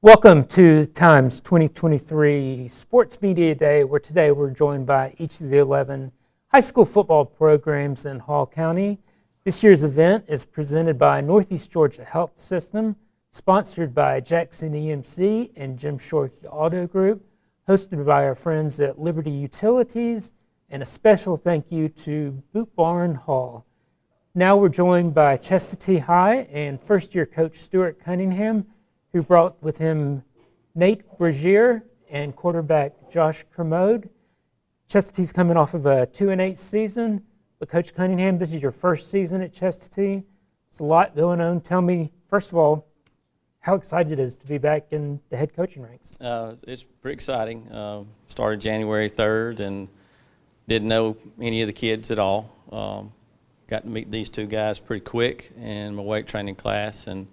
Welcome to Times 2023 Sports Media Day, where today we're joined by each of the 11 high school football programs in Hall County. This year's event is presented by Northeast Georgia Health System, sponsored by Jackson EMC and Jim Shorkey Auto Group, hosted by our friends at Liberty Utilities, and a special thank you to Boot Barn Hall. Now we're joined by Chestatee High and first-year coach Stuart Cunningham, who brought with him Nate BRAZIER and quarterback Josh KERMODE. Chestatee's coming off of a 2-8 season, but Coach Cunningham, this is your first season at Chestatee. It's a lot going on. Tell me, first of all, how excited it is to be back in the head coaching ranks. It's pretty exciting. Started January 3rd and didn't know any of the kids at all. Got to meet these two guys pretty quick in my weight training class, and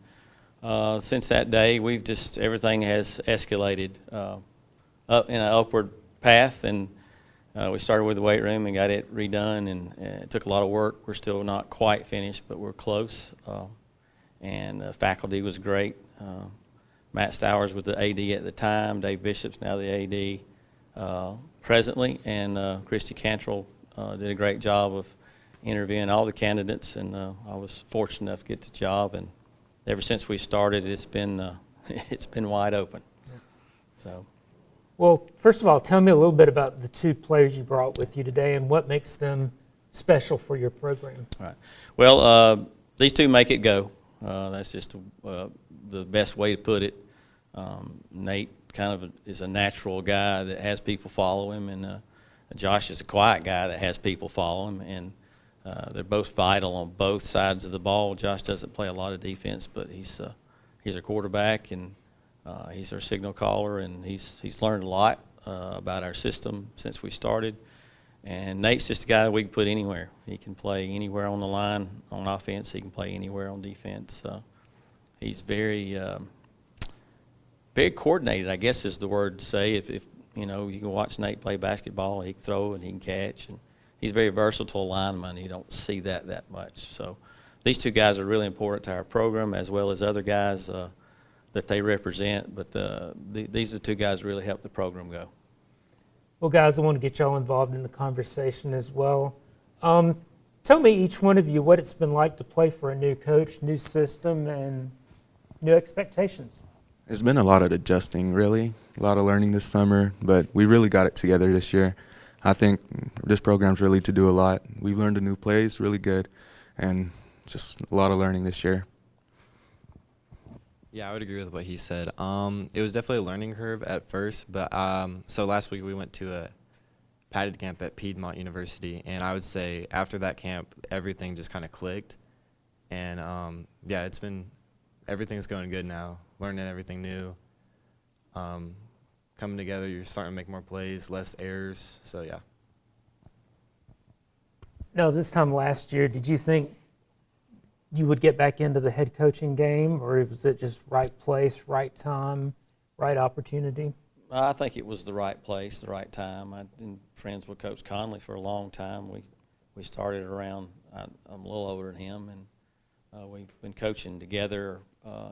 since that day, everything has escalated up in an upward path, and we started with the weight room and got it redone, and it took a lot of work. We're still not quite finished, but we're close, and the faculty was great. Matt Stowers was the AD at the time. Dave Bishop's now the AD presently, and Christy Cantrell did a great job of interviewing all the candidates, and I was fortunate enough to get the job, and ever since we started, it's been wide open. Yeah. So, well, first of all, tell me a little bit about the two players you brought with you today and what makes them special for your program. All right. Well, these two make it go. That's just the best way to put it. Nate kind of is a natural guy that has people follow him, and Josh is a quiet guy that has people follow him, and they're both vital on both sides of the ball. Josh doesn't play a lot of defense, but he's a quarterback, and he's our signal caller, and he's learned a lot about our system since we started. And Nate's just a guy that we can put anywhere. He can play anywhere on the line on offense. He can play anywhere on defense. He's very coordinated, I guess is the word to say. If you know, you can watch Nate play basketball. He can throw and he can catch, and he's very versatile lineman. You don't see that much. So these two guys are really important to our program, as well as other guys that they represent. But these are two guys that really help the program go. Well, guys, I want to get y'all involved in the conversation as well. Tell me, each one of you, what it's been like to play for a new coach, new system, and new expectations. It's been a lot of adjusting, really. A lot of learning this summer, but we really got it together this year. I think this program's really to do a lot. We've learned a new place, really good, and just a lot of learning this year. Yeah, I would agree with what he said. It was definitely a learning curve at first, but so last week we went to a padded camp at Piedmont University, and I would say after that camp, everything just kind of clicked. And yeah, everything's going good now, learning everything new. Coming together, you're starting to make more plays, less errors, so yeah. Now, this time last year, did you think you would get back into the head coaching game, or was it just right place, right time, right opportunity? I think it was the right place, the right time. I've been friends with Coach Conley for a long time. We started around, I'm a little older than him, and we've been coaching together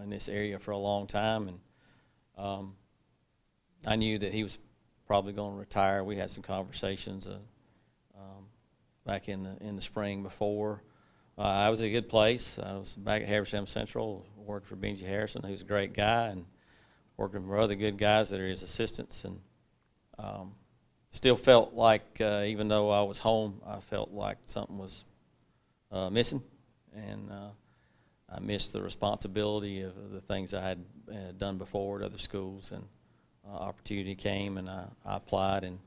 in this area for a long time, and I knew that he was probably going to retire. We had some conversations back in the spring before. I was at a good place. I was back at Habersham Central, working for Benji Harrison, who's a great guy, and working for other good guys that are his assistants. And still felt like, even though I was home, I felt like something was missing, and I missed the responsibility of the things I had done before at other schools. And opportunity came, and I applied and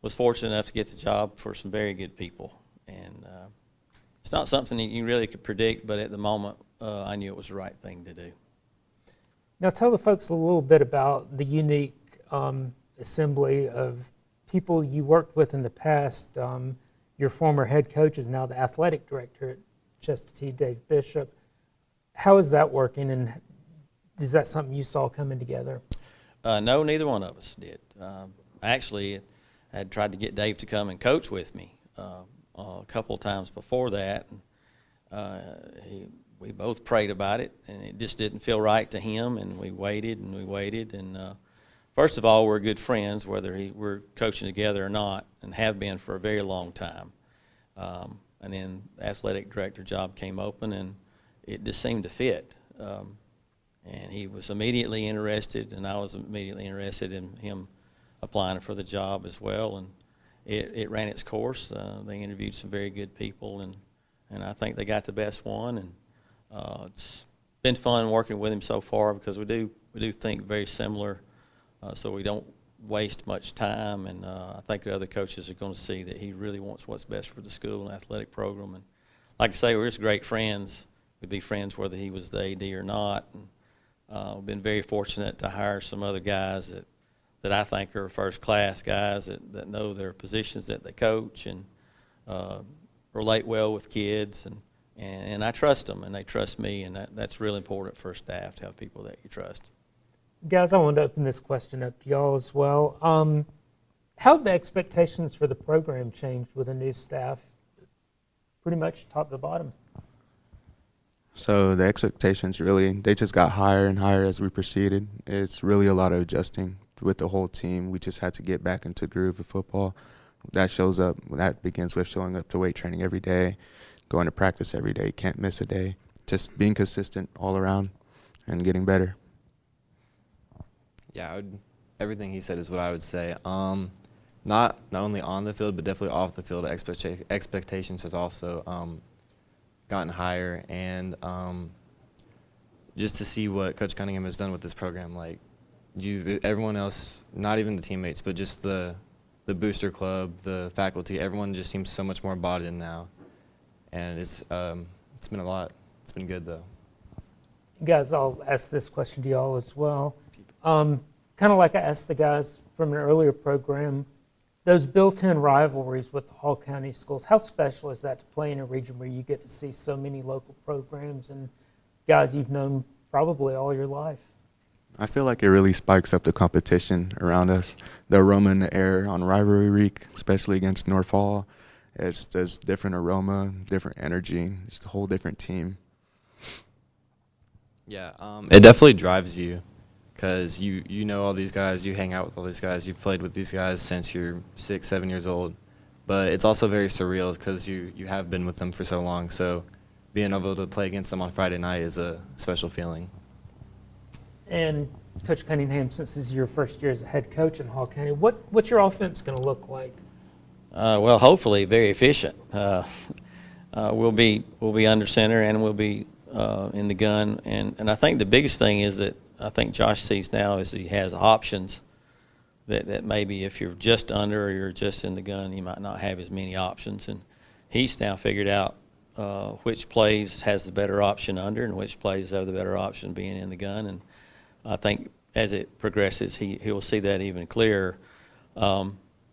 was fortunate enough to get the job for some very good people. And it's not something that you really could predict, but at the moment, I knew it was the right thing to do. Now, tell the folks a little bit about the unique assembly of people you worked with in the past. Your former head coach is now the athletic director at Chestatee, Dave Bishop. How is that working, and is that something you saw coming together? No, neither one of us did. Actually, I had tried to get Dave to come and coach with me a couple of times before that. we both prayed about it, and it just didn't feel right to him, and we waited and we waited. And first of all, we're good friends, whether we're coaching together or not, and have been for a very long time. And then the athletic director job came open, and it just seemed to fit. And he was immediately interested, and I was immediately interested in him applying for the job as well. And it ran its course. They interviewed some very good people, and I think they got the best one. And it's been fun working with him so far, because we do think very similar, so we don't waste much time. And I think the other coaches are going to see that he really wants what's best for the school and athletic program. And like I say, we're just great friends. We'd be friends whether he was the AD or not. And we've been very fortunate to hire some other guys that I think are first-class guys that know their positions that they coach, and relate well with kids. And I trust them, and they trust me, and that's really important for staff, to have people that you trust. Guys, I wanted to open this question up to y'all as well. How have the expectations for the program changed with the new staff, pretty much top to bottom? So the expectations they just got higher and higher as we proceeded. It's really a lot of adjusting with the whole team. We just had to get back into groove of football. That begins with showing up to weight training every day, going to practice every day, can't miss a day, just being consistent all around and getting better. Yeah, everything he said is what I would say. Not only on the field, but definitely off the field, expectations has also gotten higher. And just to see what Coach Cunningham has done with this program, like everyone else, not even the teammates, but just the booster club, the faculty, everyone just seems so much more bought in now. And it's been a lot. It's been good, though. Guys, I'll ask this question to y'all as well. Kind of like I asked the guys from an earlier program, those built-in rivalries with the Hall County schools, how special is that to play in a region where you get to see so many local programs and guys you've known probably all your life? I feel like it really spikes up the competition around us. The aroma in the air on rivalry week, especially against North Hall, there's different aroma, different energy. It's a whole different team. Yeah, it definitely drives you, because you know all these guys, you hang out with all these guys, you've played with these guys since you're 6, 7 years old. But it's also very surreal, because you have been with them for so long. So being able to play against them on Friday night is a special feeling. And Coach Cunningham, since this is your first year as a head coach in Hall County, what's your offense going to look like? Well, hopefully very efficient. We'll be under center, and we'll be in the gun. And I think the biggest thing is that I think Josh sees now is he has options that maybe if you're just under or you're just in the gun, you might not have as many options. And he's now figured out which plays has the better option under and which plays have the better option being in the gun. And I think as it progresses, he'll see that even clearer.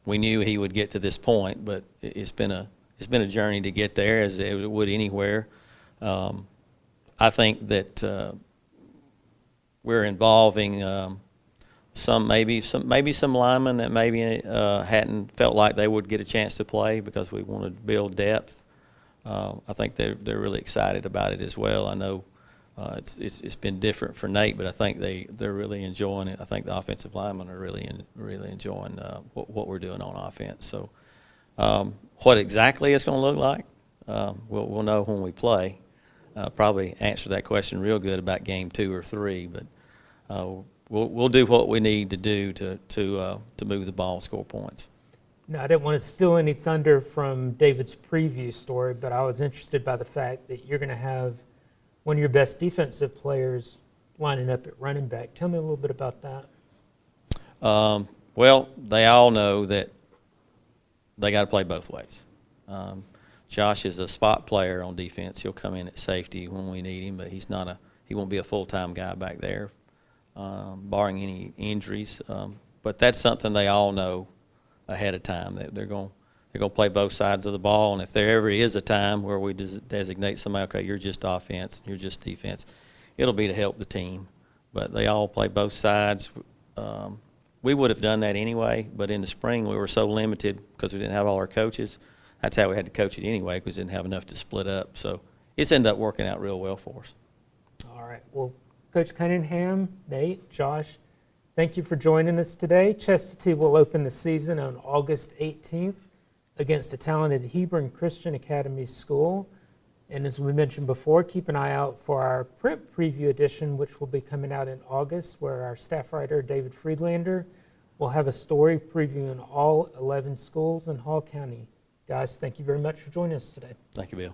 We knew he would get to this point, but it's been a journey to get there, as it would anywhere. I think that we're involving some linemen that maybe hadn't felt like they would get a chance to play, because we wanted to build depth. I think they're really excited about it as well. I know it's been different for Nate, but I think they're really enjoying it. I think the offensive linemen are really enjoying what we're doing on offense. So what exactly it's going to look like, we'll know when we play. Probably answer that question real good about game 2 or 3, but we'll do what we need to do to move the ball and score points. Now, I didn't want to steal any thunder from David's preview story, but I was interested by the fact that you're going to have one of your best defensive players lining up at running back. Tell me a little bit about that. Well, they all know that they got to play both ways. Josh is a spot player on defense. He'll come in at safety when we need him, but he won't be a full-time guy back there, barring any injuries. But that's something they all know ahead of time, that they're going to play both sides of the ball. And if there ever is a time where we designate somebody, okay, you're just offense, you're just defense, it'll be to help the team. But they all play both sides. We would have done that anyway, but in the spring we were so limited because we didn't have all our coaches. That's how we had to coach it anyway, because we didn't have enough to split up. So it's ended up working out real well for us. All right. Well, Coach Cunningham, Nate, Josh, thank you for joining us today. Chestatee will open the season on August 18th against the talented Hebron Christian Academy School. And as we mentioned before, keep an eye out for our print preview edition, which will be coming out in August, where our staff writer, David Friedlander, will have a story previewing all 11 schools in Hall County. Guys, thank you very much for joining us today. Thank you, Bill.